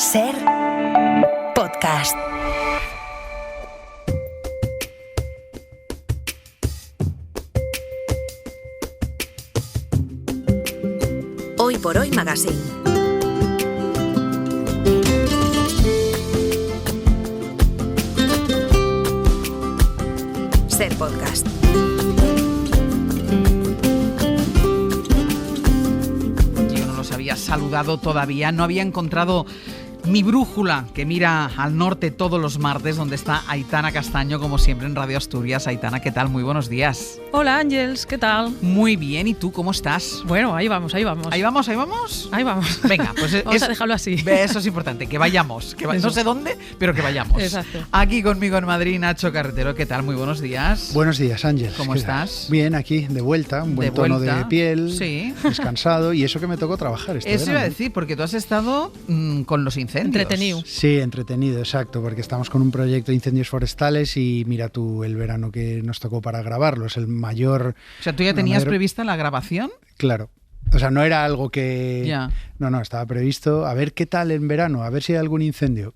Ser podcast. Hoy por Hoy Magazine. Ser podcast. Yo no los había saludado todavía, no había encontrado mi brújula que mira al norte todos los martes, donde está Aitana Castaño, como siempre en Radio Asturias. Aitana, ¿qué tal? Muy buenos días. Hola Ángels, ¿qué tal? Muy bien, ¿y tú cómo estás? Bueno, ahí vamos. ¿Ahí vamos? Ahí vamos. Venga, pues vamos a dejarlo así. Eso es importante, que vayamos. No sé dónde, pero que vayamos. Exacto. Aquí conmigo en Madrid, Nacho Carretero, ¿qué tal? Muy buenos días. Buenos días, Ángel. ¿Cómo estás? Bien, aquí, de vuelta, un buen tono de piel, sí. Descansado, y eso que me tocó trabajar este Eso verano. iba a decir, porque tú has estado con los incendios. Entretenido. Sí, entretenido, exacto, porque estamos con un proyecto de incendios forestales y mira tú el verano que nos tocó para grabarlo, es el mayor... O sea, ¿tú ya tenías prevista la grabación? Claro. O sea, no era algo que... Ya. No, estaba previsto. A ver qué tal en verano, a ver si hay algún incendio.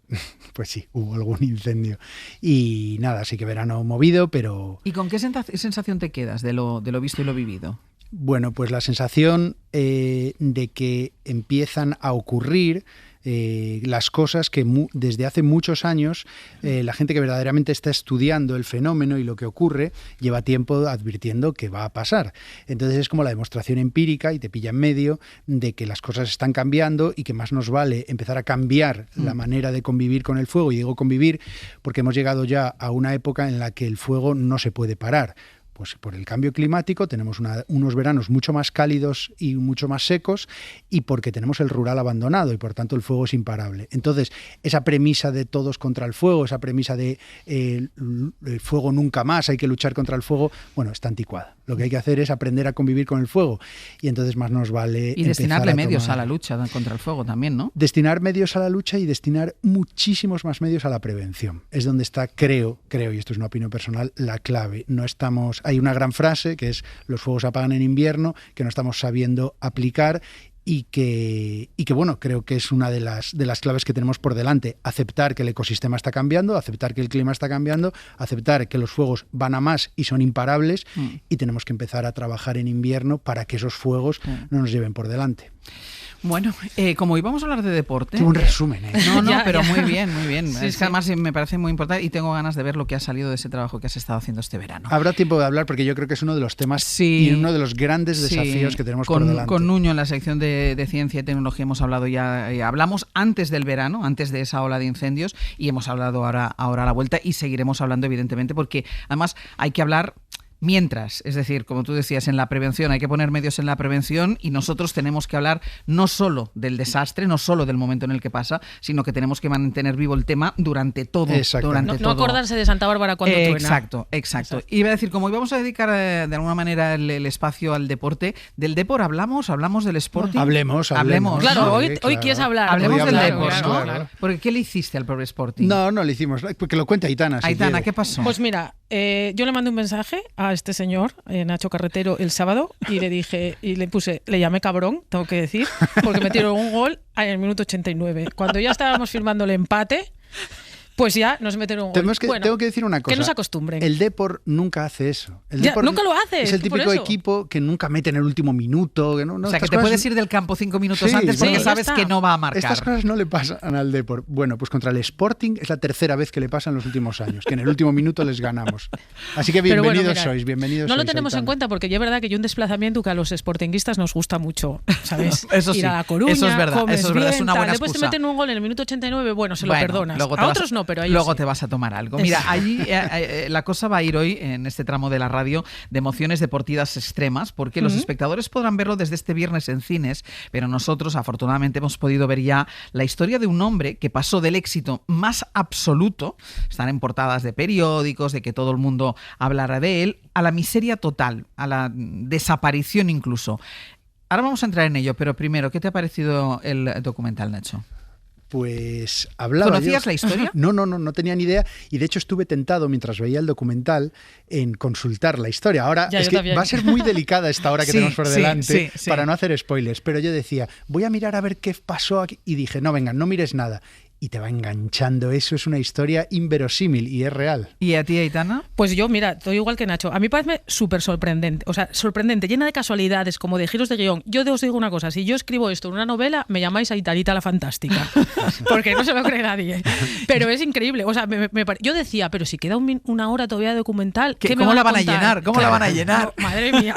Pues sí, hubo algún incendio. Y nada, sí que verano movido, pero... ¿Y con qué sensación te quedas de lo visto y lo vivido? Bueno, pues la sensación de que empiezan a ocurrir las cosas que desde hace muchos años la gente que verdaderamente está estudiando el fenómeno y lo que ocurre lleva tiempo advirtiendo que va a pasar. Entonces es como la demostración empírica, y te pilla en medio, de que las cosas están cambiando y que más nos vale empezar a cambiar la manera de convivir con el fuego. Y digo convivir porque hemos llegado ya a una época en la que el fuego no se puede parar. Pues por el cambio climático tenemos unos veranos mucho más cálidos y mucho más secos, y porque tenemos el rural abandonado y por tanto el fuego es imparable. Entonces, esa premisa de todos contra el fuego, esa premisa de el fuego nunca más, hay que luchar contra el fuego, bueno, está anticuada. Lo que hay que hacer es aprender a convivir con el fuego, y entonces más nos vale... Y destinarle medios a la lucha contra el fuego también, ¿no? Destinar medios a la lucha y destinar muchísimos más medios a la prevención. Es donde está, creo, y esto es una opinión personal, la clave. No estamos... Hay una gran frase que es: los fuegos se apagan en invierno, que no estamos sabiendo aplicar, y que bueno, creo que es una de las claves que tenemos por delante. Aceptar que el ecosistema está cambiando, aceptar que el clima está cambiando, aceptar que los fuegos van a más y son imparables, y tenemos que empezar a trabajar en invierno para que esos fuegos no nos lleven por delante. Bueno, como íbamos a hablar de deporte... Qué un resumen, ¿eh? No, pero muy bien. Sí, es que además me parece muy importante y tengo ganas de ver lo que ha salido de ese trabajo que has estado haciendo este verano. Habrá tiempo de hablar, porque yo creo que es uno de los temas y uno de los grandes desafíos que tenemos por delante. Con Nuño en la sección de Ciencia y Tecnología hemos hablado ya, hablamos antes del verano, antes de esa ola de incendios, y hemos hablado ahora a la vuelta, y seguiremos hablando evidentemente, porque además hay que hablar... Mientras, es decir, como tú decías, en la prevención hay que poner medios en la prevención, y nosotros tenemos que hablar no solo del desastre, no solo del momento en el que pasa, sino que tenemos que mantener vivo el tema durante todo. No acordarse de Santa Bárbara cuando truena. Exacto. Iba a decir, como íbamos a dedicar de alguna manera el espacio al deporte, del Depor hablamos del Sporting. Hablemos. Claro, hoy quieres hablar. Hablemos del Depor, ¿no? Claro. Porque ¿qué le hiciste al pobre Sporting? No le hicimos, porque lo cuente Aitana. Aitana, ¿qué pasó? Pues mira, yo le mandé un mensaje a este señor, Nacho Carretero, el sábado, y le llamé cabrón, tengo que decir, porque metieron un gol en el minuto 89. Cuando ya estábamos firmando el empate, pues ya nos metieron un gol. Tengo que decir una cosa. Que no se acostumbren. El Depor nunca hace eso. Nunca lo hace. Es el típico equipo que nunca mete en el último minuto. O sea, que te puedes ir del campo 5 minutos antes porque sabes que no va a marcar. Estas cosas no le pasan al Depor. Bueno, pues contra el Sporting es la tercera vez que le pasa en los últimos años, que en el último minuto les ganamos. Así que bienvenidos sois. No lo tenemos en cuenta, porque ya es verdad que hay un desplazamiento que a los sportinguistas nos gusta mucho, ¿sabes? Eso sí, ir a La Coruña, eso es verdad, es una buena Después excusa. te meten un gol en el minuto 89, bueno, se lo perdonas. A otros no, pero a ellos luego sí. te vas a tomar algo. Mira, allí la cosa va a ir hoy, en este tramo de la radio, de emociones deportivas extremas, porque los espectadores podrán verlo desde este viernes en cines, pero nosotros afortunadamente hemos podido ver ya la historia de un hombre que pasó del éxito más absoluto, están en portadas de periódicos, de que todo el mundo hablara de él, a la miseria total, a la desaparición incluso. Ahora vamos a entrar en ello, pero primero, ¿qué te ha parecido el documental, Nacho? pues hablaba. ¿Conocías la historia? No tenía ni idea. Y de hecho estuve tentado, mientras veía el documental, en consultar la historia. Ahora, es que va a ser muy delicada esta hora que tenemos por delante para no hacer spoilers. Pero yo decía, voy a mirar a ver qué pasó aquí. Y dije, no, venga, no mires nada. Y te va enganchando. Eso es una historia inverosímil y es real. ¿Y a ti, Aitana? Pues yo, mira, estoy igual que Nacho. A mí parece súper sorprendente. O sea, sorprendente, llena de casualidades, como de giros de guión. Yo os digo una cosa, si yo escribo esto en una novela, me llamáis Aitanita la Fantástica. Porque no se lo cree nadie. Pero es increíble. O sea, yo decía, pero si queda una hora todavía de documental, ¿qué ¿cómo la van a llenar? ¿Cómo la van a llenar? No, madre mía.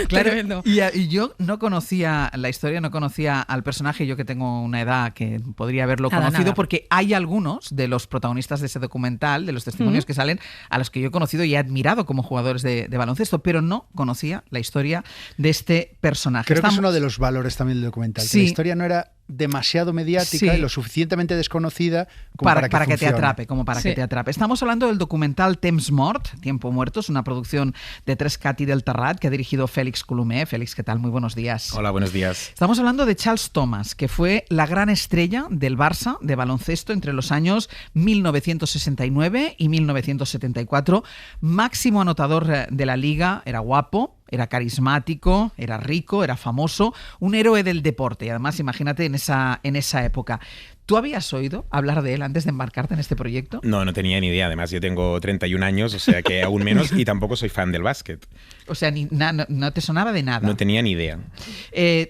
Claro, Tremendo. y yo no conocía la historia, no conocía al personaje, yo que tengo una edad que podría haberlo conocido, porque hay algunos de los protagonistas de ese documental, de los testimonios que salen, a los que yo he conocido y he admirado como jugadores de baloncesto, pero no conocía la historia de este personaje. Creo que es uno de los valores también del documental, que la historia no era demasiado mediática y lo suficientemente desconocida como para que te atrape, que te atrape. Estamos hablando del documental Temps Mort, Tiempo Muerto, es una producción de 3cat y del Terrat que ha dirigido Félix Colomer. Félix, ¿qué tal? Muy buenos días. Hola, buenos días. Estamos hablando de Charles Thomas, que fue la gran estrella del Barça de baloncesto entre los años 1969 y 1974, máximo anotador de la liga, era guapo, era carismático, era rico, era famoso, un héroe del deporte. Y además, imagínate en esa época. ¿Tú habías oído hablar de él antes de embarcarte en este proyecto? No tenía ni idea. Además, yo tengo 31 años, o sea que aún menos, y tampoco soy fan del básquet. O sea, no te sonaba de nada. No tenía ni idea.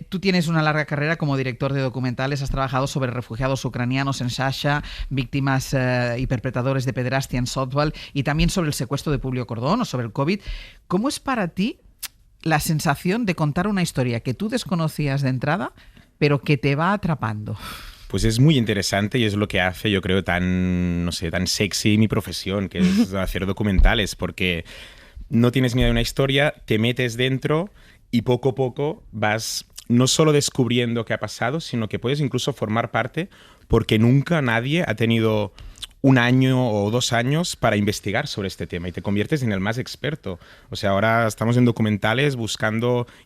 Tú tienes una larga carrera como director de documentales, has trabajado sobre refugiados ucranianos en Sasha, víctimas y perpetradores de pederastia en Southwell, y también sobre el secuestro de Publio Cordón o sobre el COVID. ¿Cómo es para ti la sensación de contar una historia que tú desconocías de entrada, pero que te va atrapando? Pues es muy interesante y es lo que hace, yo creo, tan sexy mi profesión, que es hacer documentales, porque no tienes miedo a una historia, te metes dentro y poco a poco vas no solo descubriendo qué ha pasado, sino que puedes incluso formar parte, porque nunca nadie ha tenido 1 año o 2 años para investigar sobre este tema y te conviertes en el más experto. O sea, ahora estamos en documentales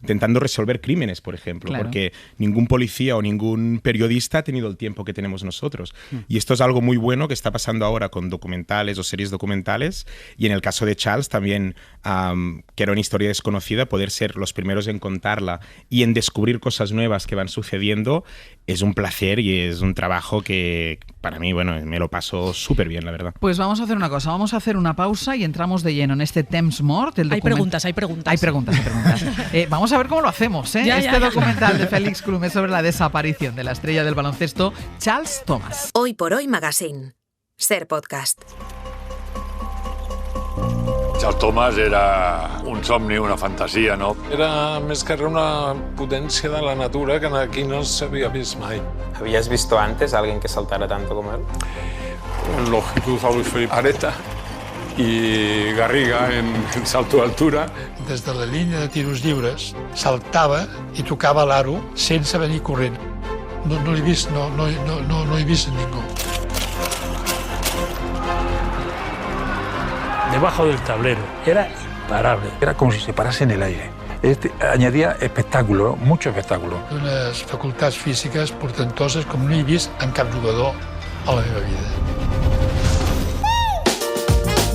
intentando resolver crímenes, por ejemplo, porque ningún policía o ningún periodista ha tenido el tiempo que tenemos nosotros. Y esto es algo muy bueno que está pasando ahora con documentales o series documentales, y en el caso de Charles también, que era una historia desconocida, poder ser los primeros en contarla y en descubrir cosas nuevas que van sucediendo es un placer y es un trabajo que para mí, me lo paso súper bien, la verdad. Pues vamos a hacer una cosa, vamos a hacer una pausa y entramos de lleno en este Temps Mort. Hay preguntas. Vamos a ver cómo lo hacemos, ¿eh? Documental de Félix Colomer sobre la desaparición de la estrella del baloncesto, Charles Thomas. Hoy por Hoy Magazine. Ser podcast. Charles Thomas era un somni, una fantasia, no? Era més que una potència de la natura que aquí no s'havia vist mai. ¿Habías visto antes a alguien que saltara tanto como él? Longitud Luis Felipe Areta i Garriga en salto d'altura. Des de la línia de tiros lliures saltava i tocava l'aro sense venir corrent. No l'he vist, no he vist ningú. Debajo del tablero, era imparable, era como si se parase en el aire. Añadía espectáculo, mucho espectáculo. Unes facultats físiques portentoses com no he vist en cap jugador a la meva vida.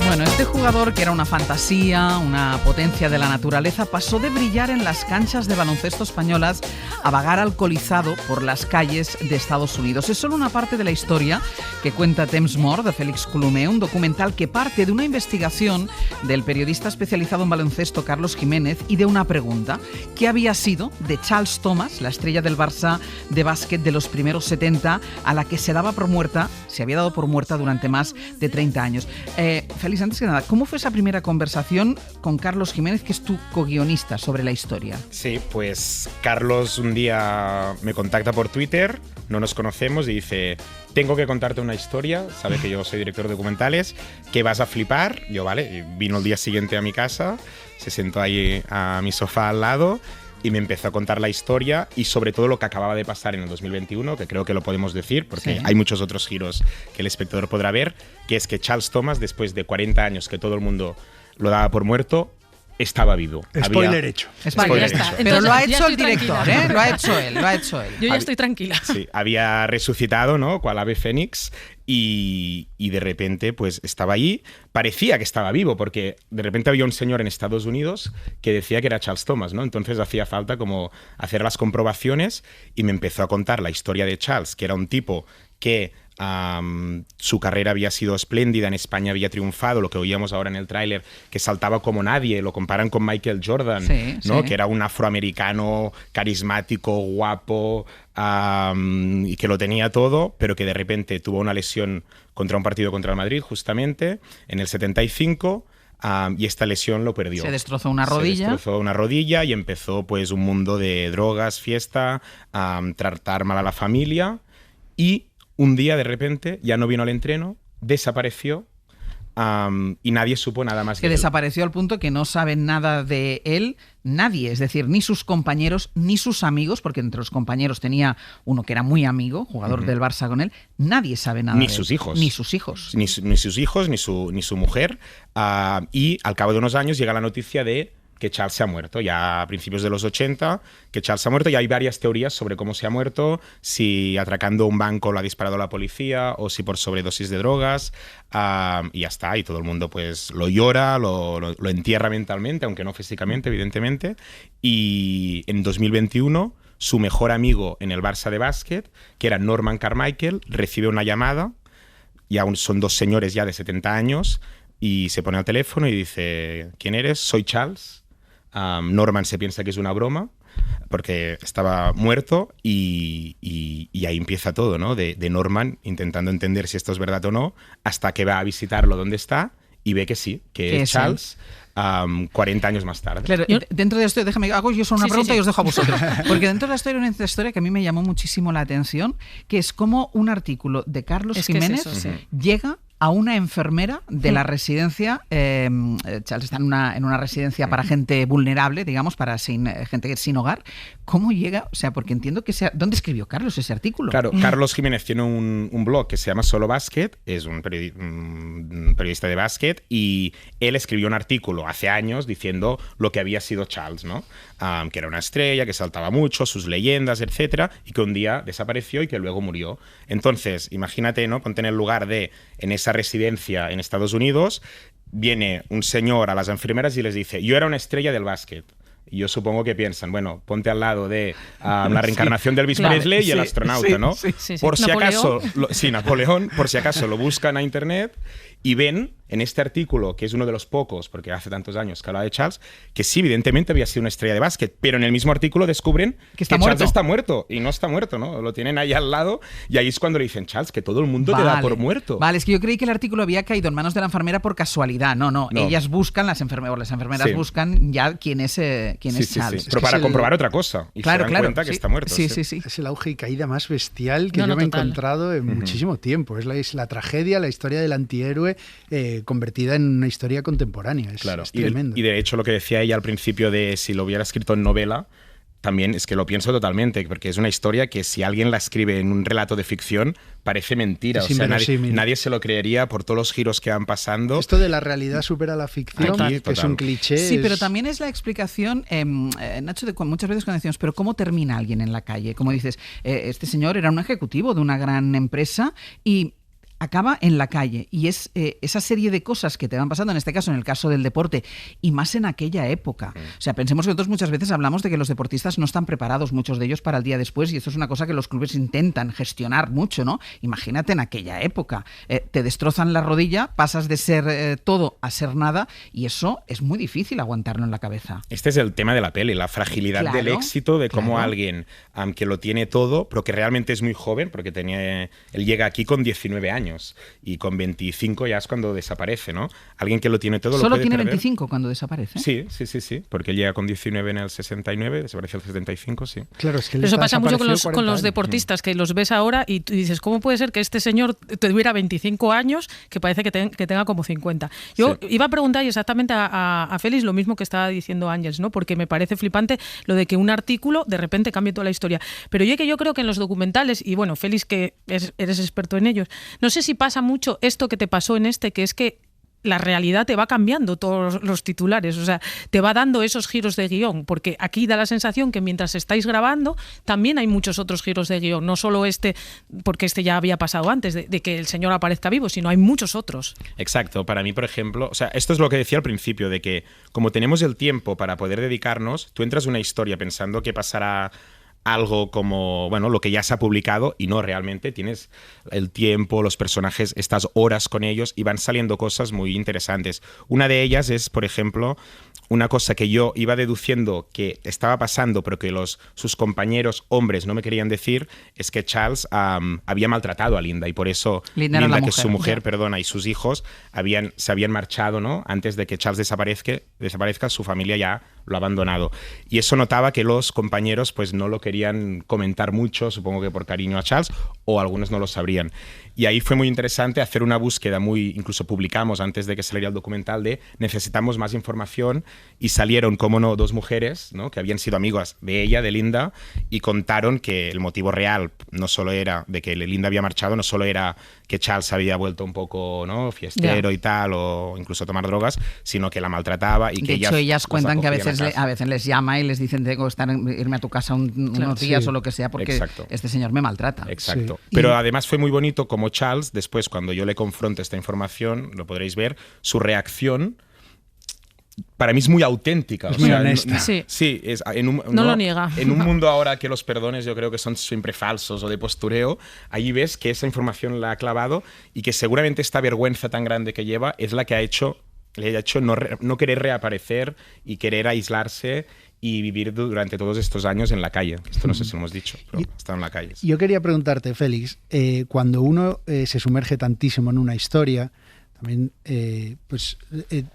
Bueno, este jugador, que era una fantasía, una potencia de la naturaleza, pasó de brillar en las canchas de baloncesto españolas a vagar alcoholizado por las calles de Estados Unidos. Es solo una parte de la historia que cuenta Temps Mort de Félix Colomer, un documental que parte de una investigación del periodista especializado en baloncesto Carlos Jiménez y de una pregunta: ¿qué había sido de Charles Thomas, la estrella del Barça de básquet de los primeros 70, a la que se había dado por muerta durante más de 30 años? Félix, antes que nada, ¿cómo fue esa primera conversación con Carlos Jiménez, que es tu co-guionista sobre la historia? Sí, pues Carlos un día me contacta por Twitter, no nos conocemos, y dice: tengo que contarte una historia, sabe que yo soy director de documentales, que vas a flipar. Yo, vale, y vino el día siguiente a mi casa, se sentó ahí a mi sofá al lado y me empezó a contar la historia y sobre todo lo que acababa de pasar en el 2021, que creo que lo podemos decir porque hay muchos otros giros que el espectador podrá ver, que es que Charles Thomas, después de 40 años que todo el mundo lo daba por muerto, estaba vivo. Spoiler hecho. Vale, ya está. Pero lo ha Entonces, ya hecho el estoy director, tranquila. ¿eh? Lo ha hecho él. Yo ya estoy tranquila. Sí, había resucitado, ¿no? Cual ave fénix y de repente pues estaba allí. Parecía que estaba vivo porque de repente había un señor en Estados Unidos que decía que era Charles Thomas, ¿no? Entonces hacía falta como hacer las comprobaciones y me empezó a contar la historia de Charles, que era un tipo que su carrera había sido espléndida, en España había triunfado, lo que oíamos ahora en el tráiler, que saltaba como nadie, lo comparan con Michael Jordan, ¿no? Que era un afroamericano carismático, guapo, y que lo tenía todo, pero que de repente tuvo una lesión contra un partido contra el Madrid, justamente, en el 75, y esta lesión lo perdió. Se destrozó una rodilla. Se destrozó una rodilla y empezó pues un mundo de drogas, fiesta, tratar mal a la familia, y un día de repente ya no vino al entreno, desapareció, y nadie supo nada más de él. Que desapareció al punto que no saben nada de él nadie, es decir, ni sus compañeros, ni sus amigos, porque entre los compañeros tenía uno que era muy amigo, jugador del Barça con él, nadie sabe nada de él. Ni sus hijos. Ni sus hijos. Ni sus hijos, ni su mujer. Y al cabo de unos años llega la noticia de que Charles se ha muerto, ya a principios de los 80, que Charles se ha muerto, y hay varias teorías sobre cómo se ha muerto, si atracando un banco lo ha disparado la policía o si por sobredosis de drogas, y ya está, y todo el mundo pues lo llora, lo entierra mentalmente, aunque no físicamente, evidentemente, y en 2021 su mejor amigo en el Barça de básquet, que era Norman Carmichael, recibe una llamada, y aún son dos señores ya de 70 años, y se pone al teléfono y dice: ¿quién eres? Soy Charles. Norman se piensa que es una broma porque estaba muerto, y ahí empieza todo, ¿no? De Norman intentando entender si esto es verdad o no, hasta que va a visitarlo donde está y ve que sí, que es Charles, 40 años más tarde. Claro, dentro de esto, déjame, hago yo solo una pregunta y os dejo a vosotros. Porque dentro de la historia hay una historia que a mí me llamó muchísimo la atención, que es como un artículo de Carlos Jiménez llega a una enfermera de la residencia. Charles está en una residencia para gente vulnerable, digamos, para gente sin hogar. ¿Cómo llega? O sea, porque entiendo que ¿dónde escribió Carlos ese artículo? Claro, Carlos Jiménez tiene un blog que se llama Solo Básquet, es un periodista de básquet, y él escribió un artículo hace años diciendo lo que había sido Charles, ¿no? Que era una estrella, que saltaba mucho, sus leyendas, etcétera, y que un día desapareció y que luego murió. Entonces, imagínate, ¿no? Ponte en el lugar de, en esa residencia en Estados Unidos, viene un señor a las enfermeras y les dice: yo era una estrella del básquet. Y yo supongo que piensan, bueno, ponte al lado de la reencarnación de Elvis Presley y el astronauta, ¿no? Por si acaso, Napoleón, por si acaso lo buscan a internet y ven en este artículo, que es uno de los pocos, porque hace tantos años que hablaba de Charles, que sí, evidentemente había sido una estrella de básquet, pero en el mismo artículo descubren que Charles está muerto, y no está muerto, ¿no? Lo tienen ahí al lado, y ahí es cuando le dicen: Charles, que todo el mundo te da por muerto. Vale, es que yo creí que el artículo había caído en manos de la enfermera por casualidad. No. Ellas buscan, las enfermeras buscan ya quién es Charles. Sí. Pero para comprobar otra cosa, y se dan cuenta que está muerto. Sí. Es el auge y caída más bestial que yo me he encontrado en muchísimo tiempo. Es la tragedia, la historia del antihéroe convertida en una historia contemporánea. Es tremendo. Y de hecho lo que decía ella al principio de si lo hubiera escrito en novela, también es que lo pienso totalmente, porque es una historia que si alguien la escribe en un relato de ficción parece mentira. O sea, nadie se lo creería por todos los giros que van pasando. Esto de la realidad supera la ficción, que es un cliché. Sí, pero también es la explicación, Nacho, muchas veces cuando decimos, pero ¿cómo termina alguien en la calle? Como dices, este señor era un ejecutivo de una gran empresa y acaba en la calle, y es esa serie de cosas que te van pasando, en este caso, en el caso del deporte, y más en aquella época. O sea, pensemos que nosotros muchas veces hablamos de que los deportistas no están preparados, muchos de ellos, para el día después, y esto es una cosa que los clubes intentan gestionar mucho, ¿no? Imagínate en aquella época. Te destrozan la rodilla, pasas de ser todo a ser nada, y eso es muy difícil aguantarlo en la cabeza. Este es el tema de la peli, la fragilidad del éxito, de cómo alguien que lo tiene todo, pero que realmente es muy joven, porque él llega aquí con 19 años. Y con 25 ya es cuando desaparece, ¿no? Alguien que lo tiene todo. ¿Solo lo puede tiene perder. 25 cuando desaparece? Sí, porque él llega con 19 en el 69, desaparece el 75, sí. Claro, es que eso pasa mucho con los deportistas, que los ves ahora y tú dices, ¿cómo puede ser que este señor tuviera 25 años que parece que tenga como 50? Yo iba a preguntar exactamente a Félix lo mismo que estaba diciendo Ángels, ¿no? Porque me parece flipante lo de que un artículo de repente cambie toda la historia. Pero yo creo que en los documentales, y bueno, Félix, que eres experto en ellos, no sé si pasa mucho esto que te pasó en que es que la realidad te va cambiando todos los titulares, o sea, te va dando esos giros de guión, porque aquí da la sensación que mientras estáis grabando también hay muchos otros giros de guión, no solo porque ya había pasado antes de que el señor aparezca vivo, sino hay muchos otros. Exacto, para mí, por ejemplo, o sea, esto es lo que decía al principio, de que como tenemos el tiempo para poder dedicarnos, tú entras en una historia pensando que pasará algo como, bueno, lo que ya se ha publicado, y no, realmente tienes el tiempo, los personajes, estas horas con ellos y van saliendo cosas muy interesantes. Una de ellas es, por ejemplo, una cosa que yo iba deduciendo que estaba pasando, pero que sus compañeros hombres no me querían decir, es que Charles había maltratado a Linda, y por eso Linda que es su mujer, y sus hijos se habían marchado, ¿no? Antes de que Charles desaparezca, su familia ya lo ha abandonado. Y eso notaba que los compañeros pues no lo querían comentar mucho, supongo que por cariño a Charles, o algunos no lo sabrían. Y ahí fue muy interesante hacer una búsqueda incluso publicamos antes de que saliera el documental de necesitamos más información, y salieron, como no, 2 mujeres, ¿no? Que habían sido amigas de ella, de Linda, y contaron que el motivo real no solo era de que Linda había marchado, no solo era que Charles había vuelto un poco, ¿no?, fiestero y tal, o incluso tomar drogas, sino que la maltrataba y que de hecho, ellas cuentan que a veces les llama y les dicen tengo que irme a tu casa unos días o lo que sea porque este señor me maltrata. Exacto. Sí. Pero además fue muy bonito como Charles, después cuando yo le confronto esta información, lo podréis ver, su reacción para mí es muy auténtica. Es muy honesta. Sí, no lo niega. En un mundo ahora que los perdones yo creo que son siempre falsos o de postureo, allí ves que esa información la ha clavado y que seguramente esta vergüenza tan grande que lleva es la que le ha hecho no querer reaparecer y querer aislarse y vivir durante todos estos años en la calle. Esto no sé si lo hemos dicho, pero está en la calle. Yo quería preguntarte, Félix, cuando uno se sumerge tantísimo en una historia, también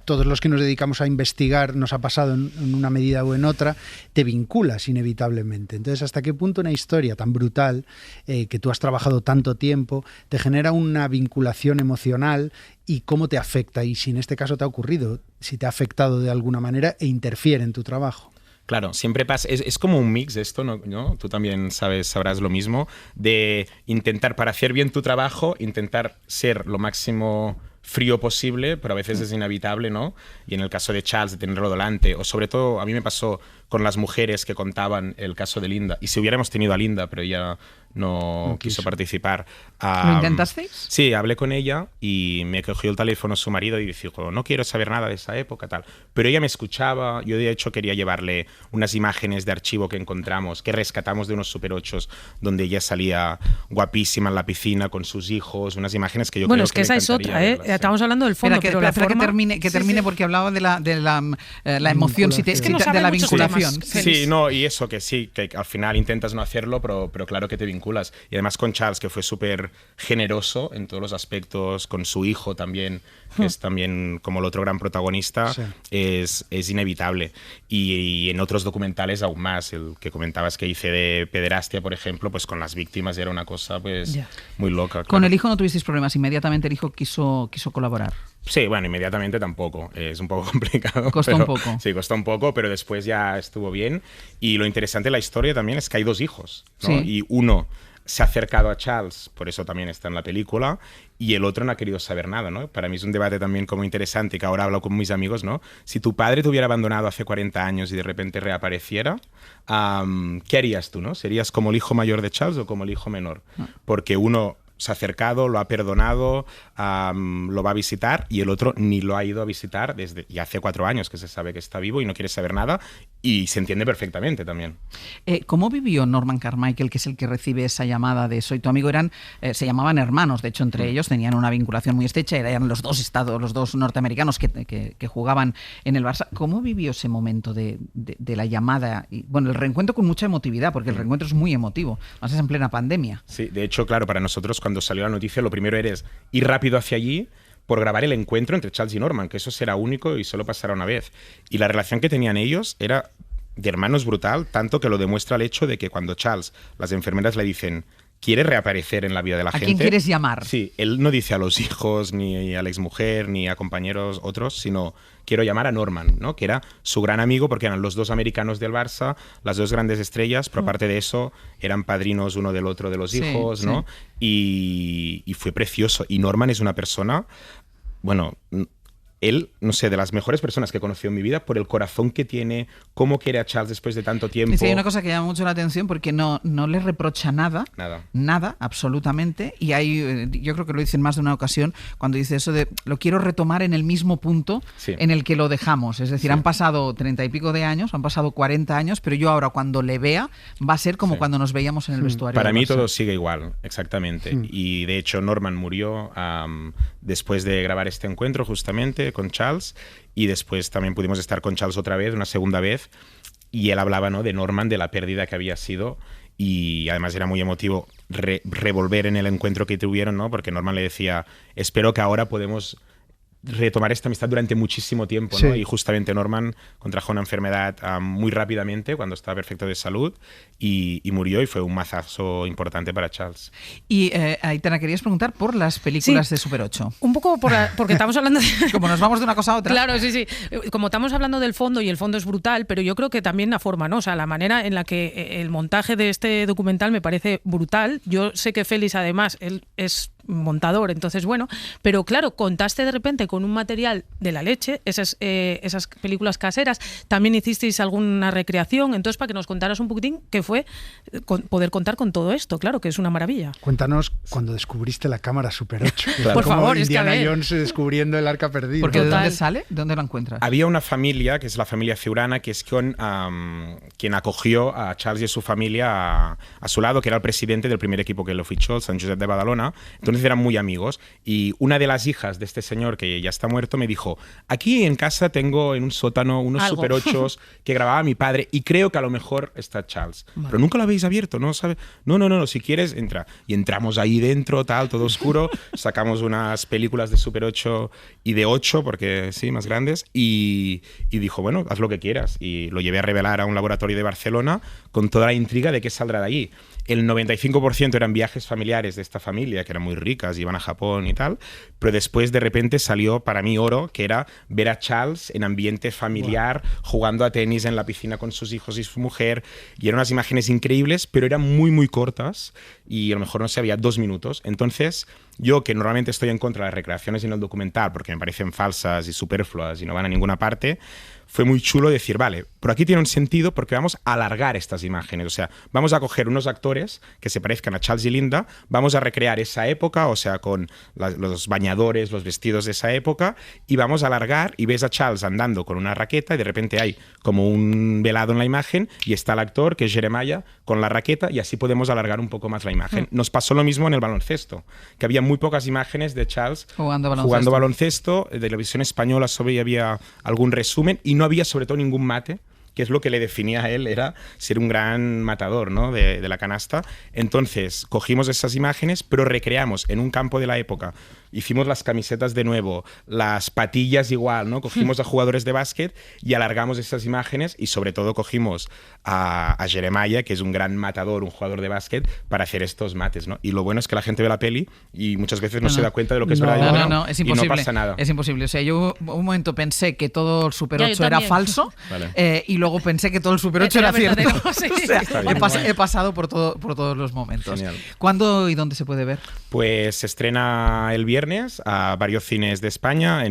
todos los que nos dedicamos a investigar, nos ha pasado en una medida o en otra, te vinculas inevitablemente. Entonces, ¿hasta qué punto una historia tan brutal, que tú has trabajado tanto tiempo, te genera una vinculación emocional y cómo te afecta? Y si en este caso te ha ocurrido, si te ha afectado de alguna manera e interfiere en tu trabajo. Claro, siempre pasa, es como un mix esto, ¿no? Tú también sabrás lo mismo, de intentar, para hacer bien tu trabajo, intentar ser lo máximo frío posible, pero a veces es inevitable, ¿no? Y en el caso de Charles, de tenerlo delante, o sobre todo a mí me pasó con las mujeres que contaban el caso de Linda, y si hubiéramos tenido a Linda, pero ella no quiso participar. ¿Lo intentasteis? Sí, hablé con ella y me cogió el teléfono su marido y dijo, no quiero saber nada de esa época, tal. Pero ella me escuchaba, yo de hecho quería llevarle unas imágenes de archivo que encontramos, que rescatamos de unos Super 8, donde ella salía guapísima en la piscina con sus hijos, unas imágenes que yo creo que es que esa es otra, estamos hablando del fondo, pero la forma... que termine porque hablaba de la emoción, es que no de la vinculación. Sí, no, y eso que sí, que al final intentas no hacerlo, pero claro que te vinculas. Y además con Charles, que fue súper generoso en todos los aspectos, con su hijo también, que es también como el otro gran protagonista, es inevitable. Y en otros documentales aún más, el que comentabas que hice de pederastia, por ejemplo, pues con las víctimas era una cosa pues muy loca. Claro. ¿Con el hijo no tuvisteis problemas? ¿Inmediatamente el hijo quiso colaborar? Sí, bueno, inmediatamente tampoco. Es un poco complicado. Costó un poco. Sí, costó un poco, pero después ya estuvo bien. Y lo interesante de la historia también es que hay 2 hijos, ¿no? Sí. Y uno se ha acercado a Charles, por eso también está en la película, y el otro no ha querido saber nada, ¿no? Para mí es un debate también como interesante, que ahora hablo con mis amigos, ¿no? Si tu padre te hubiera abandonado hace 40 años y de repente reapareciera, ¿qué harías tú, no? ¿Serías como el hijo mayor de Charles o como el hijo menor? Porque uno se ha acercado, lo ha perdonado, lo va a visitar, y el otro ni lo ha ido a visitar desde ya hace 4 años que se sabe que está vivo y no quiere saber nada, y se entiende perfectamente también. ¿Cómo vivió Norman Carmichael, que es el que recibe esa llamada de soy tu amigo? Se llamaban hermanos, de hecho entre ellos tenían una vinculación muy estrecha, eran los 2 norteamericanos que jugaban en el Barça. ¿Cómo vivió ese momento de la llamada? Y, bueno, el reencuentro con mucha emotividad, porque el reencuentro es muy emotivo, más es en plena pandemia. Sí, de hecho, claro, para nosotros cuando salió la noticia lo primero era ir rápido hacia allí por grabar el encuentro entre Charles y Norman, que eso será único y solo pasará una vez. Y la relación que tenían ellos era de hermanos brutal, tanto que lo demuestra el hecho de que cuando Charles, las enfermeras le dicen quiere reaparecer en la vida de la gente. ¿A quién quieres llamar? Sí, él no dice a los hijos, ni a la exmujer, ni a compañeros otros, sino quiero llamar a Norman, ¿no? Que era su gran amigo, porque eran los 2 americanos del Barça, las 2 grandes estrellas, pero aparte de eso, eran padrinos uno del otro de los hijos, ¿no? Y fue precioso. Y Norman es una persona, bueno, él, no sé, de las mejores personas que he conocido en mi vida por el corazón que tiene, cómo quiere a Charles después de tanto tiempo. Y sí, hay una cosa que llama mucho la atención porque no le reprocha nada, absolutamente, y hay, yo creo que lo dice en más de una ocasión cuando dice eso de lo quiero retomar en el mismo punto en el que lo dejamos, es decir, han pasado 30 y pico de años, han pasado 40 años, pero yo ahora cuando le vea va a ser como cuando nos veíamos en el vestuario. Para mí todo sigue igual, exactamente, y de hecho Norman murió después de grabar este encuentro justamente con Charles, y después también pudimos estar con Charles otra vez, una segunda vez, y él hablaba, ¿no?, de Norman, de la pérdida que había sido, y además era muy emotivo revolver en el encuentro que tuvieron, ¿no?, porque Norman le decía, espero que ahora podemos retomar esta amistad durante muchísimo tiempo, ¿no? Y justamente Norman contrajo una enfermedad muy rápidamente cuando estaba perfecto de salud y murió, y fue un mazazo importante para Charles. Y Aitana, querías preguntar por las películas de Super 8. Un poco porque estamos hablando de... Como nos vamos de una cosa a otra. Claro, sí. Como estamos hablando del fondo, y el fondo es brutal, pero yo creo que también la forma, ¿no? O sea, la manera en la que el montaje de este documental me parece brutal. Yo sé que Félix, además, él es montador, entonces bueno, pero claro, contaste de repente con un material de la leche, esas películas caseras, también hicisteis alguna recreación, entonces para que nos contaras un poquitín qué fue poder contar con todo esto, claro, que es una maravilla. Cuéntanos cuando descubriste la cámara Super 8. Claro. Por favor, Indiana es que Jones descubriendo el arca perdida. Porque ¿de dónde sale? ¿Dónde lo encuentras? Había una familia, que es la familia Ciurana, que es quien acogió a Charles y a su familia a su lado, que era el presidente del primer equipo que lo fichó, el Sant Josep de Badalona. Entonces eran muy amigos, y una de las hijas de este señor, que ya está muerto, me dijo, aquí en casa tengo en un sótano unos Super 8s que grababa mi padre, y creo que a lo mejor está Charles. Vale. Pero nunca lo habéis abierto, ¿no? ¿Sabe? No, si quieres, entra. Y entramos ahí dentro, todo oscuro, sacamos unas películas de Super 8 y de 8, porque sí, más grandes, y dijo, bueno, haz lo que quieras. Y lo llevé a revelar a un laboratorio de Barcelona con toda la intriga de qué saldrá de allí. El 95% eran viajes familiares de esta familia, que eran muy ricas, iban a Japón y tal, pero después de repente salió para mí oro, que era ver a Charles en ambiente familiar, jugando a tenis en la piscina con sus hijos y su mujer, y eran unas imágenes increíbles, pero eran muy, muy cortas, y a lo mejor, no sé, había 2 minutos. Entonces, yo, que normalmente estoy en contra de las recreaciones en el documental, porque me parecen falsas y superfluas y no van a ninguna parte, fue muy chulo decir, vale, por aquí tiene un sentido porque vamos a alargar estas imágenes. O sea, vamos a coger unos actores que se parezcan a Charles y Linda, vamos a recrear esa época, o sea, con los bañadores, los vestidos de esa época, y vamos a alargar, y ves a Charles andando con una raqueta, y de repente hay como un velado en la imagen, y está el actor, que es Jeremiah, con la raqueta, y así podemos alargar un poco más la imagen. Nos pasó lo mismo en el baloncesto, que había muy pocas imágenes de Charles jugando baloncesto. De la visión española solo había algún resumen, y no había sobre todo ningún mate, que es lo que le definía a él, era ser un gran matador, ¿no?, de la canasta. Entonces cogimos esas imágenes, pero recreamos en un campo de la época, hicimos las camisetas de nuevo, las patillas igual, ¿no? Cogimos a jugadores de básquet y alargamos esas imágenes, y sobre todo cogimos a Jeremiah, que es un gran matador, un jugador de básquet, para hacer estos mates, ¿no? Y lo bueno es que la gente ve la peli y muchas veces no se da cuenta de lo que es verdad. No, es imposible. Y no pasa nada. Es imposible. O sea, yo un momento pensé que todo el Super 8 era falso, vale. Y luego pensé que todo el Super 8 era cierto. Sí. O sea, he pasado por todos los momentos. Genial. ¿Cuándo y dónde se puede ver? Pues se estrena el viernes a varios cines de España.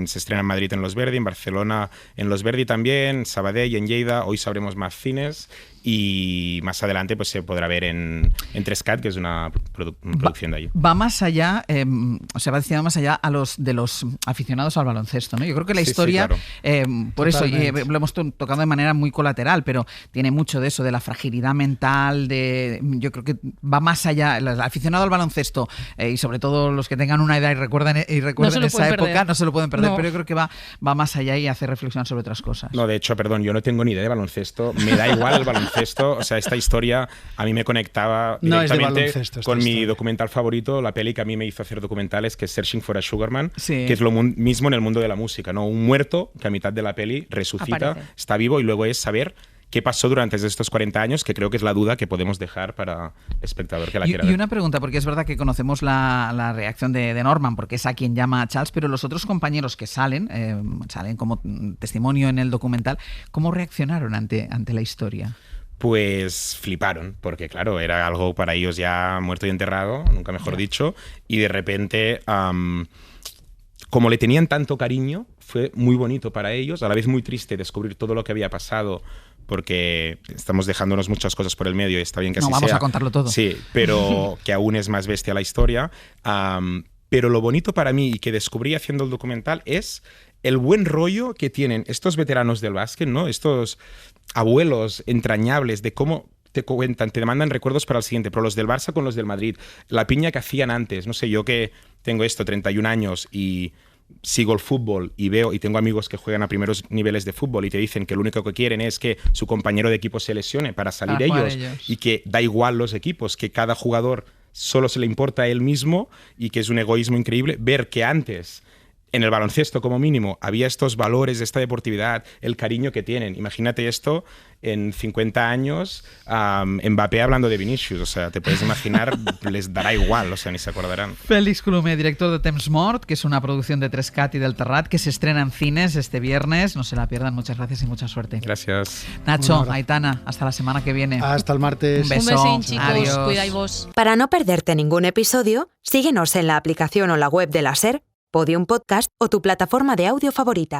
Se estrena en Madrid en Los Verdi, en Barcelona en Los Verdi también, Sabadell, en Lleida. Hoy sabremos más cines. Y más adelante pues se podrá ver en 3CAT, que es una producción de allí. Va más allá, o sea, va destinado más allá a los aficionados al baloncesto, ¿no? Yo creo que la historia, claro. Por Totalmente. Eso lo hemos tocado de manera muy colateral, pero tiene mucho de eso, de la fragilidad mental, yo creo que va más allá. El aficionado al baloncesto, y sobre todo los que tengan una edad y recuerden esa época, no se lo pueden perder, pero yo creo que va más allá y hace reflexión sobre otras cosas. No, de hecho, perdón, yo no tengo ni idea de baloncesto, me da igual el baloncesto. O sea, esta historia a mí me conectaba directamente con mi documental favorito, la peli que a mí me hizo hacer documentales, que es Searching for a Sugar Man, que es lo mismo en el mundo de la música, ¿no? Un muerto que a mitad de la peli resucita, está vivo, y luego es saber qué pasó durante estos 40 años, que creo que es la duda que podemos dejar para el espectador que la quiera ver. Y una pregunta, porque es verdad que conocemos la reacción de Norman, porque es a quien llama a Charles, pero los otros compañeros que salen como testimonio en el documental, ¿cómo reaccionaron ante la historia? Pues fliparon, porque claro, era algo para ellos ya muerto y enterrado, nunca mejor dicho, y de repente como le tenían tanto cariño, fue muy bonito para ellos, a la vez muy triste descubrir todo lo que había pasado, porque estamos dejándonos muchas cosas por el medio y está bien que así sea. No, vamos a contarlo todo. Sí, pero que aún es más bestia la historia. Pero lo bonito para mí y que descubrí haciendo el documental es el buen rollo que tienen estos veteranos del básquet, ¿no? Estos abuelos entrañables de cómo te cuentan, te demandan recuerdos para el siguiente, pero los del Barça con los del Madrid, la piña que hacían antes, no sé, yo que tengo 31 años y sigo el fútbol y veo y tengo amigos que juegan a primeros niveles de fútbol y te dicen que lo único que quieren es que su compañero de equipo se lesione para salir ellos y que da igual los equipos, que cada jugador solo se le importa a él mismo y que es un egoísmo increíble. Ver que antes, en el baloncesto como mínimo, había estos valores de esta deportividad, el cariño que tienen. Imagínate esto en 50 años, Mbappé hablando de Vinicius, o sea, te puedes imaginar, les dará igual, o sea, ni se acordarán. Félix Colomer, director de Temps Mort, que es una producción de 3CAT y del Terrat, que se estrena en cines este viernes. No se la pierdan, muchas gracias y mucha suerte. Gracias. Nacho, Aitana, hasta la semana que viene. Hasta el martes. Un beso. Un besín, chicos. Adiós. Cuidáis vos. Para no perderte ningún episodio, síguenos en la aplicación o la web de la SER, Podium Podcast o tu plataforma de audio favorita.